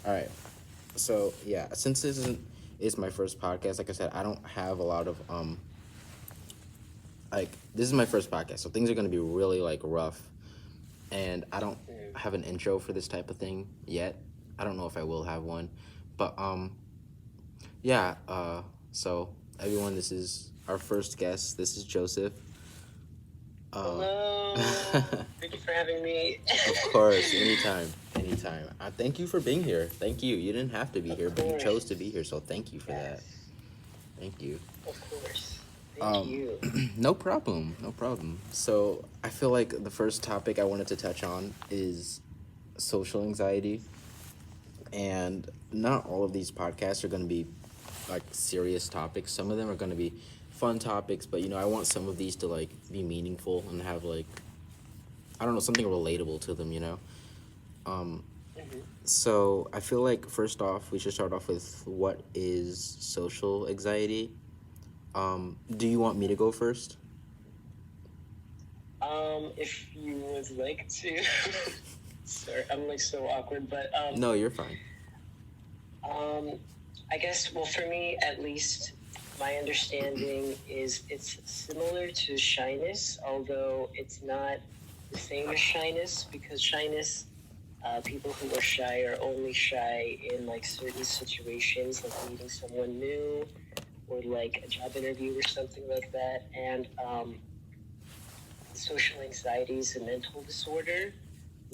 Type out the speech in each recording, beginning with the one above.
All right. So yeah, since is my first podcast, like I said, I don't have a lot of like this is my first podcast, so things are gonna be really like rough, and I don't Mm. have an intro for this type of thing yet. I don't know if I will have one, but yeah. So everyone, this is our first guest. This is Joseph. Uh, Hello. Thank you for having me. of course, anytime, anytime. Thank you for being here. Thank you. You didn't have to be Of here, but you chose to be course. here, so thank you for that. Yes. Thank you. Of course. Thank Um, you. no problem, no problem. So I feel like the first topic I wanted to touch on is social anxiety, and not all of these podcasts are going to be like serious topics. Some of them are going to be fun topics, but I want some of these to like be meaningful and have like I don't know something relatable to them. Um, Hmm. so I feel like first off, we should start off with what is social anxiety. Do you want me to go first? If you would like to. Sorry, I'm like so awkward, but No, you're fine. um, I guess, well, for me at least, my understanding is it's similar to shyness, although it's not the same as shyness, because shyness, people who are shy are only shy in like certain situations, like meeting someone new or like a job interview or something like that. And social anxiety is a mental disorder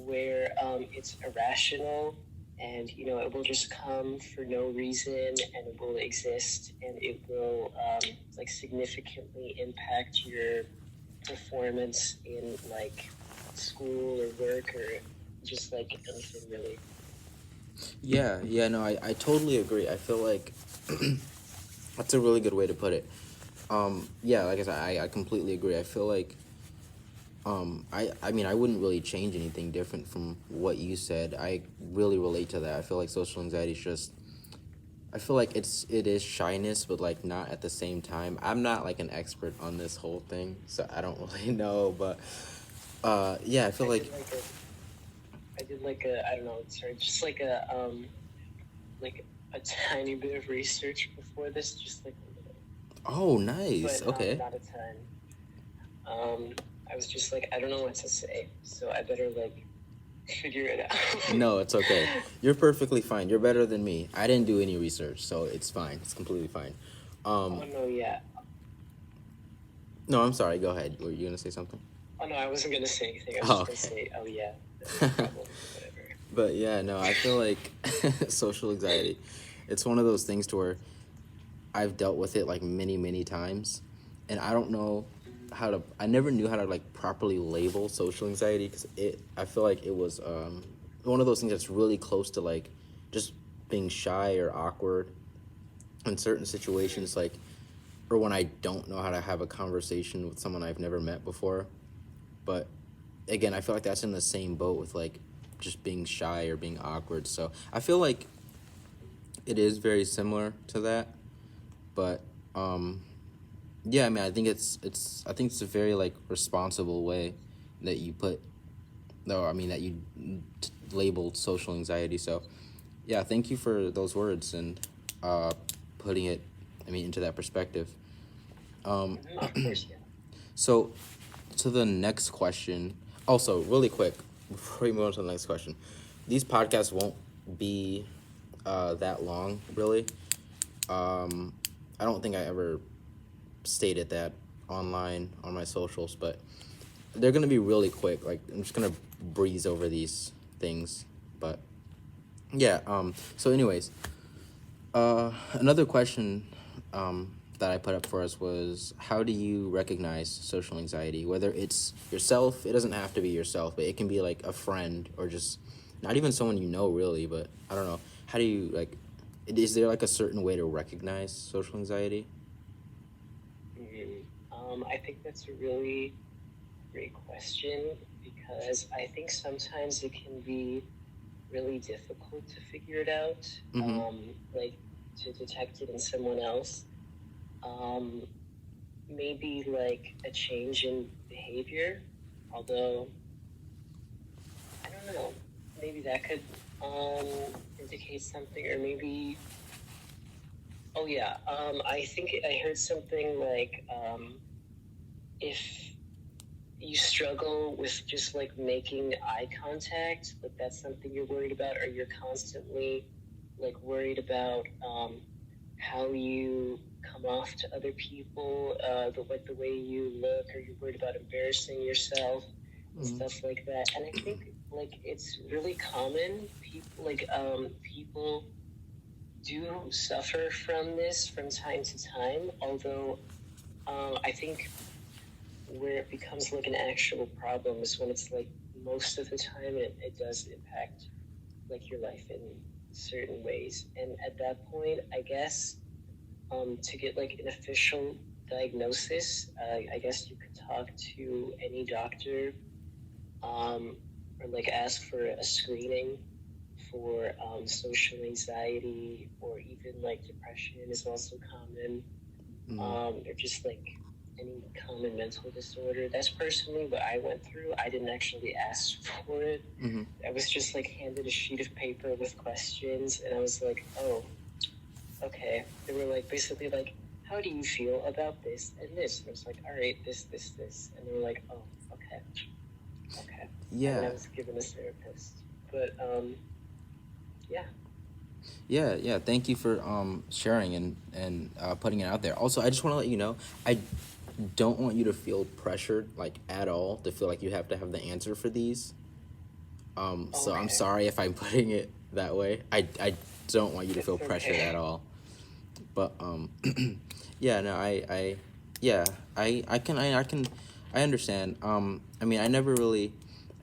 where it's irrational, and it will just come for no reason, and it will exist, and it will like significantly impact your performance in like school or work or just like anything really. Yeah, no, I totally agree. I feel like that's a really good way to put it. Yeah, like I said, I completely agree. I feel like, I mean, I wouldn't really change anything different from what you said. I really relate to that. I feel like social anxiety is just, I feel like it is shyness, but like not at the same time. I'm not like an expert on this whole thing, so I don't really know, but yeah, I feel I did like, like a I did like a I don't know, sorry, just like a tiny bit of research before this, just like a little, oh, nice. but Okay. not a ton. Um, I was just like, I don't know what to say, so I better like figure it out. No, it's okay. You're perfectly fine. You're better than me. I didn't do any research, so it's fine. It's completely fine. Oh Um, no, yeah. no, I'm sorry. Go ahead. Were you gonna say something? Oh no, I wasn't gonna say anything. I was Oh, just gonna okay. say, oh yeah, no problem, whatever. But yeah, no, I feel like social anxiety. It's one of those things to where I've dealt with it like many, many times, and I don't know how to. I never knew how to like properly label social anxiety because I feel like it was one of those things that's really close to like just being shy or awkward in certain situations, like or when I don't know how to have a conversation with someone I've never met before. But again, I feel like that's in the same boat with like just being shy or being awkward. So I feel like it is very similar to that. But yeah, I mean, I think it's a very like responsible way that you put, no, I mean that you labeled social anxiety. So yeah, thank you for those words and uh, putting it, I mean, into that perspective. Um, Of course, yeah. so to the next question. Also, really quick before we move on to the next question, these podcasts won't be that long, really. Um, I don't think I ever stated that online on my socials, but they're gonna be really quick. Like I'm just gonna breeze over these things, but yeah. So, anyways, another question that I put up for us was how do you recognize social anxiety? Whether it's yourself, it doesn't have to be yourself, but it can be like a friend or just not even someone you know really, but I don't know. How do you like is there like a certain way to recognize social anxiety? Mhm. I think that's a really great question, because I think sometimes it can be really difficult to figure it out, Mm-hmm. like to detect it in someone else. Um, Maybe like a change in behavior, although I don't know, maybe that could um, indicate something, or maybe, oh yeah, I think I heard something like, if you struggle with just like making eye contact, like that's something you're worried about, or you're constantly like worried about how you come off to other people, the way you look, or you're worried about embarrassing yourself and stuff like that. And I think like it's really common. People do suffer from this from time to time. Although I think where it becomes like an actual problem is when it's like most of the time it does impact like your life in certain ways. And at that point, I guess to get like an official diagnosis, I guess you could talk to any doctor, or like ask for a screening for social anxiety, or even like depression is also common, or just like any common mental disorder. That's personally what I went through. I didn't actually ask for it. I was just like handed a sheet of paper with questions, and I was like, oh, okay. They were like basically like, how do you feel about this and this? And I was like, all right, this, and they were like, oh, okay. Yeah. And I was given a therapist, but yeah. Yeah. Thank you for sharing and putting it out there. Also, I just want to let you know, I don't want you to feel pressured like at all to feel like you have to have the answer for these. So I'm sorry if I'm putting it that way. I don't want you to feel pressured at all. But yeah, no, I understand. I mean, I never really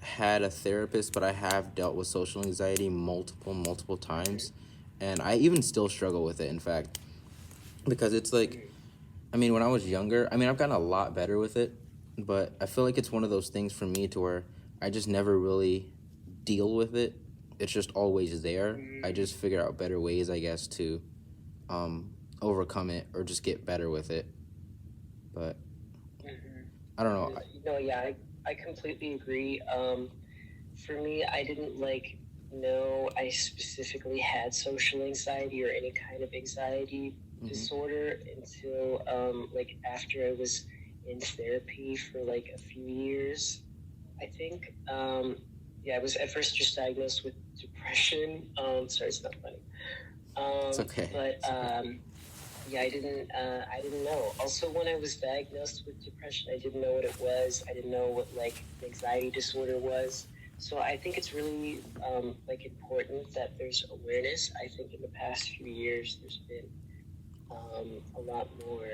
had a therapist, but I have dealt with social anxiety multiple times, and I even still struggle with it, in fact, because it's like, I mean, when I was younger, I mean, I've gotten a lot better with it, but I feel like it's one of those things for me to where I just never really deal with it. It's just always there. I just figure out better ways, I guess, to overcome it or just get better with it. But I don't know. No, yeah, I completely agree. For me, I didn't like know I specifically had social anxiety or any kind of anxiety disorder until like after I was in therapy for like a few years, I think. Yeah, I was at first just diagnosed with depression. Sorry, it's not funny. It's okay. But yeah, I didn't know. Also, when I was diagnosed with depression, I didn't know what it was. I didn't know what like anxiety disorder was. So I think it's really like important that there's awareness. I think in the past few years, there's been a lot more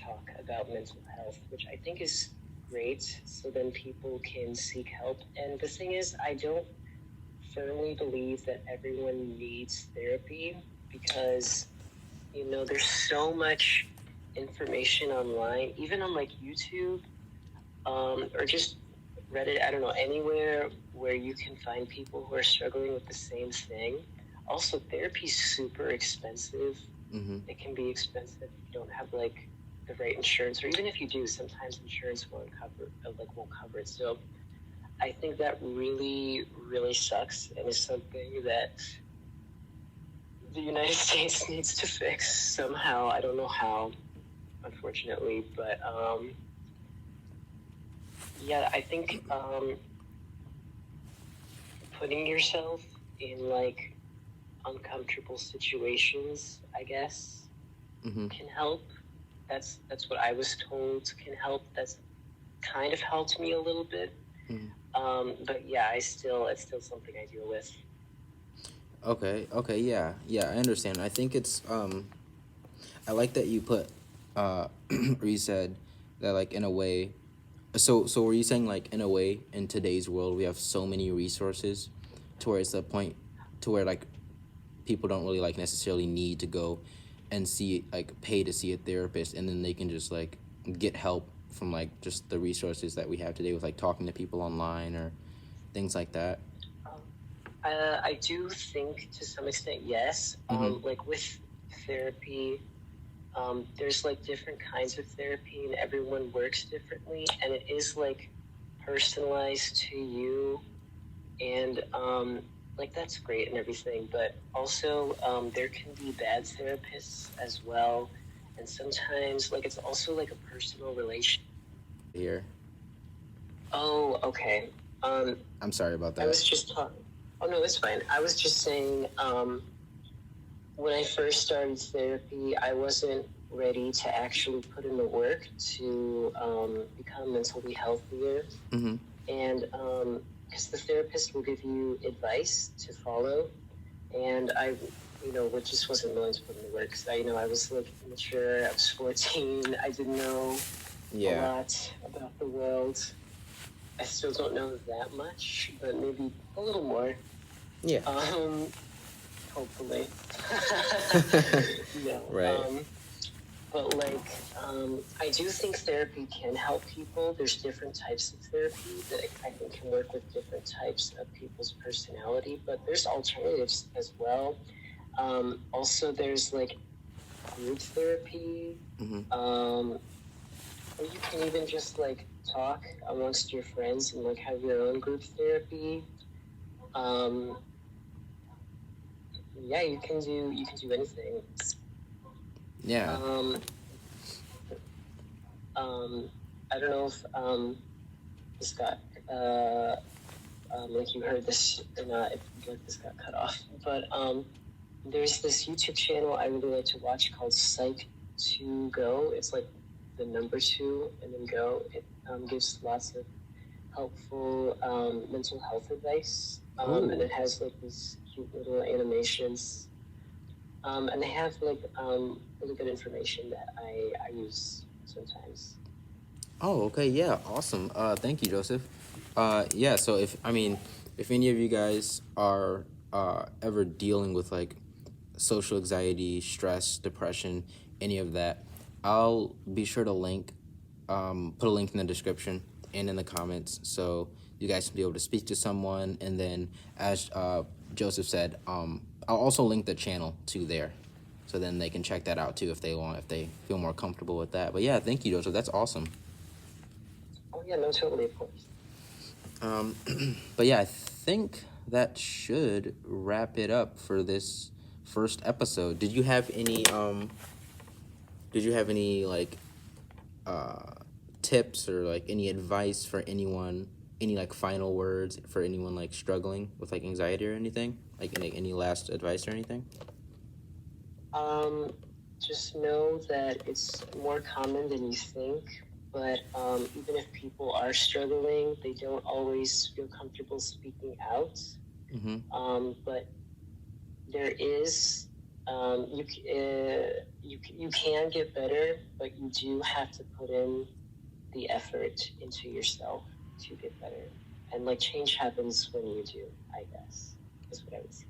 talk about mental health, which I think is great. So then people can seek help. And the thing is, I don't firmly believe that everyone needs therapy because, you know, there's so much information online, even on like YouTube, or just Reddit, I don't know, anywhere where you can find people who are struggling with the same thing. Also, therapy's super expensive. It can be expensive if you don't have like the right insurance, or even if you do, sometimes insurance won't cover it. So I think that really, really sucks, and is something that the United States needs to fix somehow. I don't know how, unfortunately, but yeah, I think putting yourself in like uncomfortable situations, I guess, can help. That's what I was told can help. That's kind of helped me a little bit. But yeah, it's still something I deal with. Okay, yeah, I understand. I think it's I like that you put or you said that like in a way, so were you saying like in a way in today's world we have so many resources to where it's the point to where like people don't really like necessarily need to go and pay to see a therapist, and then they can just like get help from like just the resources that we have today with like talking to people online or things like that? I do think to some extent, yes. Like with therapy, there's like different kinds of therapy, and everyone works differently, and it is like personalized to you. And like that's great and everything, but also there can be bad therapists as well, and sometimes like it's also like a personal relation. Here. Oh, okay. Um, I'm sorry about I that. was just talking. Oh no, it's fine. I was just saying. When I first started therapy, I wasn't ready to actually put in the work to become mentally healthier. Mm-hmm. And because the therapist will give you advice to follow, and I, just wasn't willing to put in the work. Because I was like immature. I was 14. I didn't know a Yeah. lot about the world. I still don't know that much, but maybe a little more. Yeah. Hopefully. No. Right. But I do think therapy can help people. There's different types of therapy that I think can work with different types of people's personality, but there's alternatives as well. Also, there's like group therapy. Mm-hmm. Or you can even just like talk amongst your friends and like have your own group therapy. Um, yeah, you can do anything. Yeah. I don't know if this got like you heard this or not, if like this got cut off, but there's this YouTube channel I really like to watch called Psych to Go. It's like the number 2 and then go. It gives lots of helpful mental health advice, and it has like these cute little animations, and they have like really good information that I use sometimes. Oh, okay. Yeah. Awesome. Thank you, Joseph. Yeah. So if any of you guys are ever dealing with like social anxiety, stress, depression, any of that, I'll be sure to put a link in the description and in the comments, so you guys can be able to speak to someone. And then, as Joseph said, I'll also link the channel to there, so then they can check that out too if they feel more comfortable with that. But yeah, thank you, Joseph. That's awesome. Oh yeah, no, totally, of course. But yeah, I think that should wrap it up for this first episode. Did you have any like tips or like any advice for anyone, any like final words for anyone like struggling with like anxiety or anything? Like any last advice or anything? Just know that it's more common than you think, but even if people are struggling, they don't always feel comfortable speaking out. But there is, you can get better, but you do have to put in the effort into yourself to get better. And like change happens when you do, I guess, is what I would say.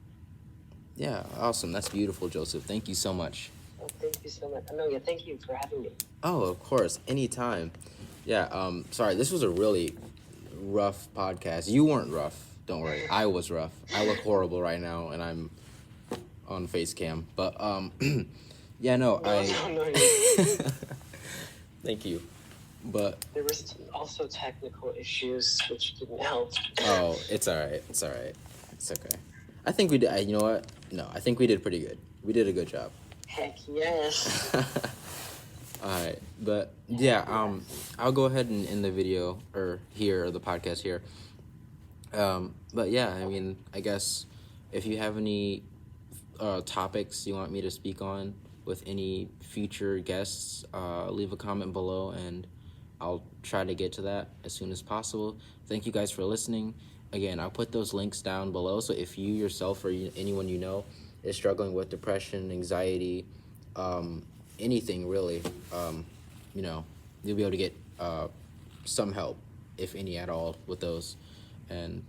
Yeah, awesome. That's beautiful, Joseph. Thank you so much. Oh, thank you so much. No, yeah, thank you for having me. Oh, of course, anytime. Yeah, sorry, this was a really rough podcast. You weren't rough. Don't worry. I was rough. I look horrible right now, and I'm on face cam. But yeah, no, No. Thank you. But There were also technical issues which didn't help. oh, it's all right. It's all right. It's okay. I think we did. You know what? No, I think we did pretty good. We did a good job. Heck yes. All right, but yeah, I'll go ahead and end the video or the podcast here. But yeah, I mean, I guess if you have any topics you want me to speak on with any future guests, leave a comment below and I'll try to get to that as soon as possible. Thank you guys for listening. Again, I'll put those links down below, so if you yourself or anyone you know is struggling with depression, anxiety, anything really, you'll be able to get some help, if any at all, with those. And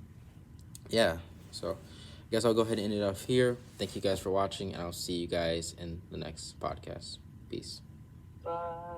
yeah, so I guess I'll go ahead and end it off here. Thank you guys for watching, and I'll see you guys in the next podcast. Peace. Bye.